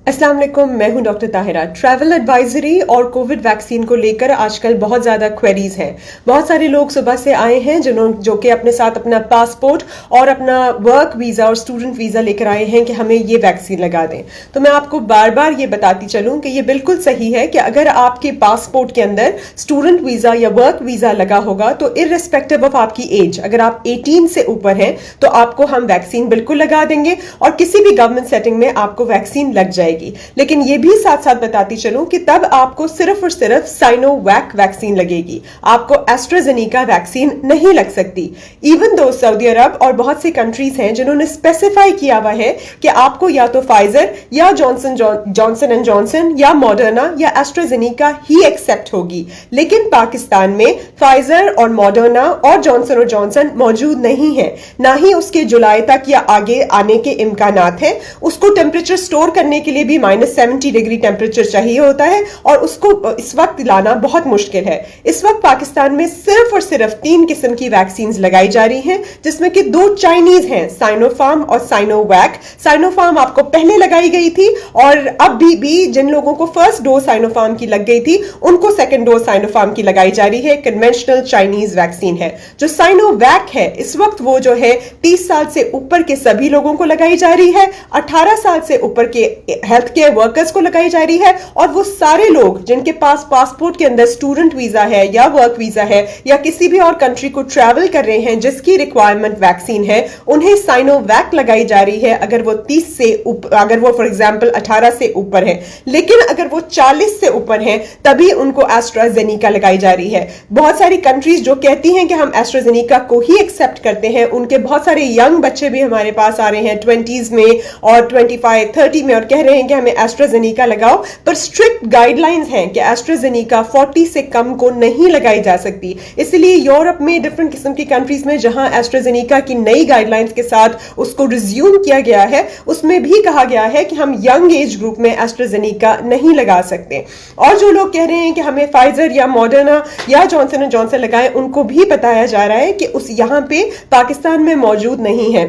अस्सलाम वालेकुम, मैं हूं डॉक्टर ताहिरा। ट्रैवल एडवाइजरी और कोविड वैक्सीन को लेकर आजकल बहुत ज़्यादा क्वेरीज हैं। बहुत सारे लोग सुबह से आए हैं जो कि अपने साथ अपना पासपोर्ट और अपना वर्क वीज़ा और स्टूडेंट वीज़ा लेकर आए हैं कि हमें ये वैक्सीन लगा दें। तो मैं आपको बार बार ये बताती चलूं कि ये बिल्कुल सही है कि अगर आपके पासपोर्ट के अंदर स्टूडेंट वीज़ा या वर्क वीज़ा लगा होगा तो इररिस्पेक्टिव ऑफ आपकी एज, अगर आप 18 से ऊपर हैं तो आपको हम वैक्सीन बिल्कुल लगा देंगे और किसी भी गवर्नमेंट सेटिंग में आपको वैक्सीन लग जाएगी। लेकिन ये भी साथ साथ बताती चलूं कि तब आपको सिर्फ और सिर्फ साइनोवैक वैक्सीन लगेगी, आपको एस्ट्राजेनेका वैक्सीन नहीं लग सकती। इवन दो सऊदी अरब और बहुत सी कंट्रीज हैं जिन्होंने स्पेसिफाई किया हुआ है कि आपको या तो फाइजर या जॉनसन एंड जॉनसन या मॉडर्ना या एस्ट्राजेनेका ही एक्सेप्ट होगी। लेकिन पाकिस्तान में फाइजर और मॉडर्ना और जॉनसन मौजूद नहीं है, ना ही उसके जुलाई तक या आगे आने के इम्कानात हैं। उसको टेम्परेचर स्टोर करने के लिए भी -70 डिग्री टेम्परेचर चाहिए होता है और उसको इस वक्त लाना बहुत मुश्किल है। इस वक्त पाकिस्तान में सिर्फ और सिर्फ 3 किस्म की वैक्सीन लगाई जा रही हैं, जिसमें कि 2 चाइनीज हैं, साइनोफार्म और साइनोवैक। साइनोफार्म आपको पहले लगाई गई थी और अब भी जिन लोगों को फर्स्ट डोज साइनोफार्म की लग गई थी उनको सेकेंड डोज साइनोफार्म की लगाई जा रही है। कन्वेंशनल चाइनीज वैक्सीन है। जो साइनोवैक है इस वक्त वो जो है 30 साल से ऊपर के सभी लोगों को लगाई जा रही है, 18 साल से ऊपर के हेल्थ केयर वर्कर्स को लगाई जा रही है और वो सारे लोग जिनके पास पासपोर्ट के अंदर स्टूडेंट वीजा है या वर्क वीजा है या किसी भी और कंट्री को ट्रैवल कर रहे हैं जिसकी रिक्वायरमेंट वैक्सीन है, उन्हें साइनोवैक लगाई जा रही है अगर वो 30 से ऊपर, अगर वो फॉर एग्जांपल 18 से ऊपर है। लेकिन अगर वो 40 से ऊपर हैं तभी उनको एस्ट्राजेनेका लगाई जा रही है। बहुत सारी कंट्रीज जो कहती हैं कि हम एस्ट्राजेनेका को ही एक्सेप्ट करते हैं, उनके बहुत सारे यंग बच्चे भी हमारे पास आ रहे हैं 20s में और 25-30 में और कह रहे हैं कि हमें एस्ट्राजेनेका लगाओ, पर स्ट्रिक्ट गाइडलाइंस हैं कि एस्ट्राजेनेका 40 से कम को नहीं लगाई जा सकती। इसलिए यूरोप में डिफरेंट किस्म की कंट्रीज में जहां एस्ट्राजेनेका की नई गाइडलाइंस के साथ उसको रिज्यूम किया गया है, उसमें भी कहा गया है कि हम यंग एज ग्रुप में एस्ट्राजेनेका नहीं लगा सकते। और जो लोग कह रहे हैं कि हमें फाइजर या मॉडर्ना या जॉनसन एंड जॉनसन लगाएं, उनको भी बताया जा रहा है कि उस यहां पे पाकिस्तान में मौजूद नहीं है।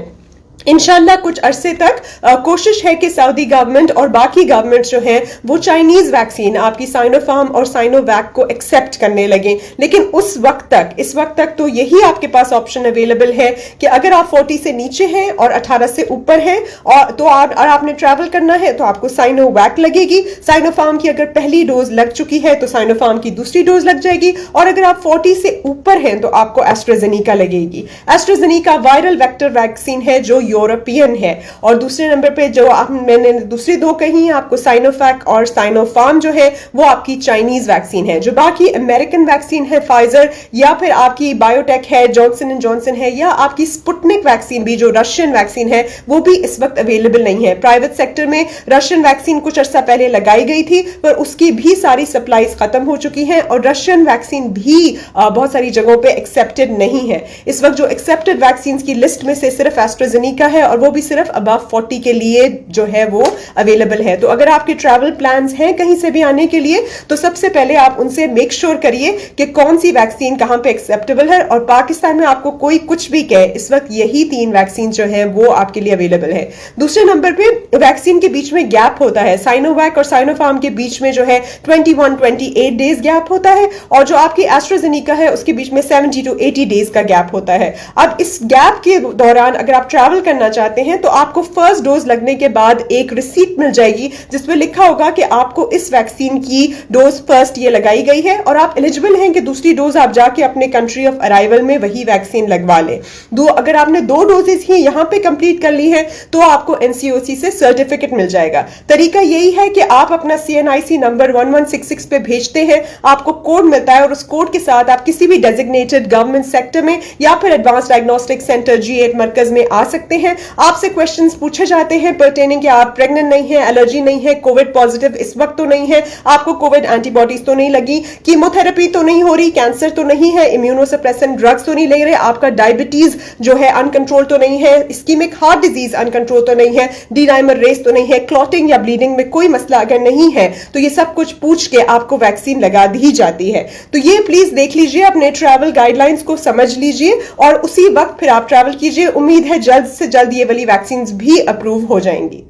इंशाल्लाह कुछ अरसे तक कोशिश है कि सऊदी गवर्नमेंट और बाकी गवर्नमेंट जो है वो चाइनीज वैक्सीन आपकी साइनोफार्म और साइनोवैक को एक्सेप्ट करने लगे। लेकिन इस वक्त तक तो यही आपके पास ऑप्शन अवेलेबल है कि अगर आप 40 से नीचे हैं और 18 से ऊपर हैं और तो आपने ट्रैवल करना है तो आपको साइनोवैक लगेगी। साइनोफार्म की अगर पहली डोज लग चुकी है तो साइनोफार्म की दूसरी डोज लग जाएगी और अगर आप 40 से ऊपर हैं तो आपको एस्ट्राजेनेका लगेगी। एस्ट्राजेनेका वायरल वेक्टर वैक्सीन है जो यूरोपियन है। और दूसरे नंबर पे जो मैंने दूसरी 2 कही, आपको साइनोफैक और साइनोफार्म जो है वो आपकी चाइनीज वैक्सीन है। जो बाकी अमेरिकन वैक्सीन है फाइजर या फिर आपकी बायोटेक है, जॉनसन एंड जॉनसन है या आपकी स्पुतनिक वैक्सीन भी जो रशियन वैक्सीन है वो भी इस वक्त अवेलेबल नहीं है। प्राइवेट सेक्टर में रशियन वैक्सीन कुछ अर्सा पहले लगाई गई थी पर उसकी भी सारी सप्लाईज खत्म हो चुकी हैं और रशियन वैक्सीन भी बहुत सारी जगहों पे एक्सेप्टेड नहीं है। इस वक्त जो एक्सेप्टेड वैक्सीन की लिस्ट में से सिर्फ एस्ट्राजेनेका है और वो भी सिर्फ अबव 40 के लिए जो है वो अवेलेबल है। तो अगर आपके ट्रैवल प्लान्स हैं कहीं से भी आने के लिए तो सबसे पहले आप उनसे मेक श्योर करिए कि कौन सी वैक्सीन कहां पे एक्सेप्टेबल है। और पाकिस्तान में आपको कोई कुछ भी कहे, इस वक्त यही 3 वैक्सीन जो है वो आपके लिए अवेलेबल है। दूसरे नंबर पे वैक्सीन के बीच में गैप होता है। साइनोवैक और साइनोफार्म के बीच में जो है 21-28 डेज गैप होता है और जो आपकी एस्ट्राजेनेका है उसके बीच में 70 to 80 डेज का गैप होता है। अब इस गैप के दौरान अगर आप ट्रैवल करना चाहते हैं तो आपको फर्स्ट डोज लगने के बाद एक रिसीट मिल जाएगी जिसमें लिखा होगा कि आपको इस वैक्सीन की डोज फर्स्ट ये लगाई गई है और आप एलिजिबल हैं कि दूसरी डोज आप जाके अपने कंट्री ऑफ अराइवल में वही वैक्सीन लगवा लें। अगर आपने 2 डोजेस ही यहां पे कंप्लीट कर ली है तो आपको एनसीओसी से सर्टिफिकेट मिल जाएगा। तरीका यही है कि आप अपना CNIC नंबर 1166 पे भेजते हैं, आपको कोड मिलता है और उस कोड के साथ आप किसी भी डेजिग्नेटेड गवर्नमेंट सेक्टर में या फिर एडवांस डायग्नोस्टिक सेंटर G8 मरकज में आ सकते हैं। आपसे क्वेश्चंस पूछे जाते हैं पर्टेनिंग कि आप प्रेग्नेंट नहीं है, एलर्जी नहीं है, कोविड पॉजिटिव इस वक्त तो नहीं है, आपको कोविड एंटीबॉडीज तो नहीं लगी, कीमोथेरेपी तो नहीं हो रही, कैंसर तो नहीं है, इम्यूनोसप्रेसेंट ड्रग्स तो नहीं ले रहे, आपका डायबिटीज जो है अनकंट्रोल तो नहीं है, इस्कीमिक हार्ट डिजीज अनकंट्रोल तो नहीं है, डी-डाइमर रेस तो नहीं है, क्लॉटिंग या ब्लीडिंग में कोई मसला अगर नहीं है तो ये सब कुछ पूछ के आपको वैक्सीन लगा दी जाती है। तो ये प्लीज देख लीजिए, अपने ट्रैवल गाइडलाइंस को समझ लीजिए और उसी वक्त फिर आप ट्रैवल कीजिए। उम्मीद है जल्द से जल्द ये वाली वैक्सीन भी अप्रूव हो जाएंगी।